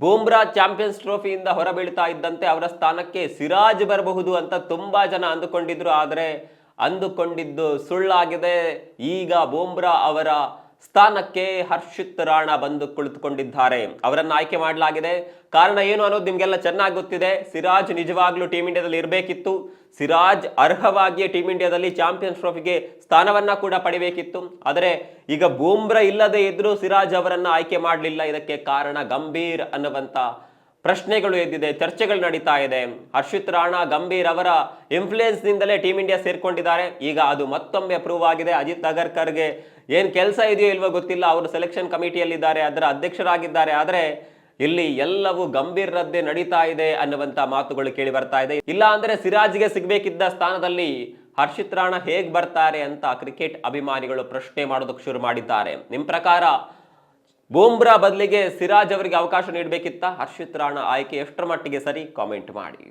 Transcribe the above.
Bumrah champions ಟ್ರೋಫಿಯಿಂದ ಹೊರಬೀಳ್ತಾ ಇದ್ದಂತೆ ಅವರ ಸ್ಥಾನಕ್ಕೆ ಸಿರಾಜ್ ಬರಬಹುದು ಅಂತ ತುಂಬಾ ಜನ ಅಂದುಕೊಂಡಿದ್ರು. ಆದರೆ ಅಂದುಕೊಂಡಿದ್ದು ಸುಳ್ಳಾಗಿದೆ. ಈಗ ಬೂಮ್ರಾ ಅವರ ಸ್ಥಾನಕ್ಕೆ ಹರ್ಷಿತ್ ರಾಣಾ ಬಂದು ಕುಳಿತುಕೊಂಡಿದ್ದಾರೆ. ಅವರನ್ನು ಆಯ್ಕೆ ಮಾಡಲಾಗಿದೆ. ಕಾರಣ ಏನು ಅನ್ನೋದು ನಿಮ್ಗೆಲ್ಲ ಚೆನ್ನಾಗಿ ಗೊತ್ತಿದೆ. ಸಿರಾಜ್ ನಿಜವಾಗ್ಲೂ ಟೀಮ್ ಇಂಡಿಯಾದಲ್ಲಿ ಇರಬೇಕಿತ್ತು. ಸಿರಾಜ್ ಅರ್ಹವಾಗಿ ಟೀಮ್ ಇಂಡಿಯಾದಲ್ಲಿ ಚಾಂಪಿಯನ್ಸ್ ಟ್ರೋಫಿಗೆ ಸ್ಥಾನವನ್ನ ಕೂಡ ಪಡಿಬೇಕಿತ್ತು. ಆದರೆ ಈಗ ಬೂಮ್ರಾ ಇಲ್ಲದೆ ಇದ್ರೂ ಸಿರಾಜ್ ಅವರನ್ನ ಆಯ್ಕೆ ಮಾಡಲಿಲ್ಲ. ಇದಕ್ಕೆ ಕಾರಣ ಗಂಭೀರ್ ಅನ್ನುವಂತ ಪ್ರಶ್ನೆಗಳು ಎದ್ದಿದೆ, ಚರ್ಚೆಗಳು ನಡೀತಾ ಇದೆ. ಹರ್ಷಿತ್ ರಾಣಾ ಗಂಭೀರ್ ಅವರ ಇನ್ಫ್ಲೂಯೆನ್ಸ್ ನಿಂದಲೇ ಟೀಮ್ ಇಂಡಿಯಾ ಸೇರ್ಕೊಂಡಿದ್ದಾರೆ. ಈಗ ಅದು ಮತ್ತೊಮ್ಮೆ ಪ್ರೂವ್ ಆಗಿದೆ. ಅಜಿತ್ ಅಗರ್ಕರ್ಗೆ ಏನ್ ಕೆಲಸ ಇದೆಯೋ ಇಲ್ವೋ ಗೊತ್ತಿಲ್ಲ. ಅವರು ಸೆಲೆಕ್ಷನ್ ಕಮಿಟಿಯಲ್ಲಿದ್ದಾರೆ, ಅದರ ಅಧ್ಯಕ್ಷರಾಗಿದ್ದಾರೆ. ಆದರೆ ಇಲ್ಲಿ ಎಲ್ಲವೂ ಗಂಭೀರದ್ದೇ ನಡೀತಾ ಇದೆ ಅನ್ನುವಂತ ಮಾತುಗಳು ಕೇಳಿ ಬರ್ತಾ ಇದೆ. ಇಲ್ಲ ಅಂದ್ರೆ ಸಿರಾಜ್ಗೆ ಸಿಗಬೇಕಿದ್ದ ಸ್ಥಾನದಲ್ಲಿ ಹರ್ಷಿತ್ ರಾಣಾ ಹೇಗ್ ಬರ್ತಾರೆ ಅಂತ ಕ್ರಿಕೆಟ್ ಅಭಿಮಾನಿಗಳು ಪ್ರಶ್ನೆ ಮಾಡೋದಕ್ಕೆ ಶುರು ಮಾಡಿದ್ದಾರೆ. ನಿಮ್ ಪ್ರಕಾರ ಬೂಮ್ರಾ ಬದಲಿಗೆ ಸಿರಾಜ್ ಅವರಿಗೆ ಅವಕಾಶ ನೀಡಬೇಕಿತ್ತ? ಹರ್ಷಿತ್ ರಾಣಾ ಆಯ್ಕೆ ಎಷ್ಟರ ಮಟ್ಟಿಗೆ ಸರಿ? ಕಾಮೆಂಟ್ ಮಾಡಿ.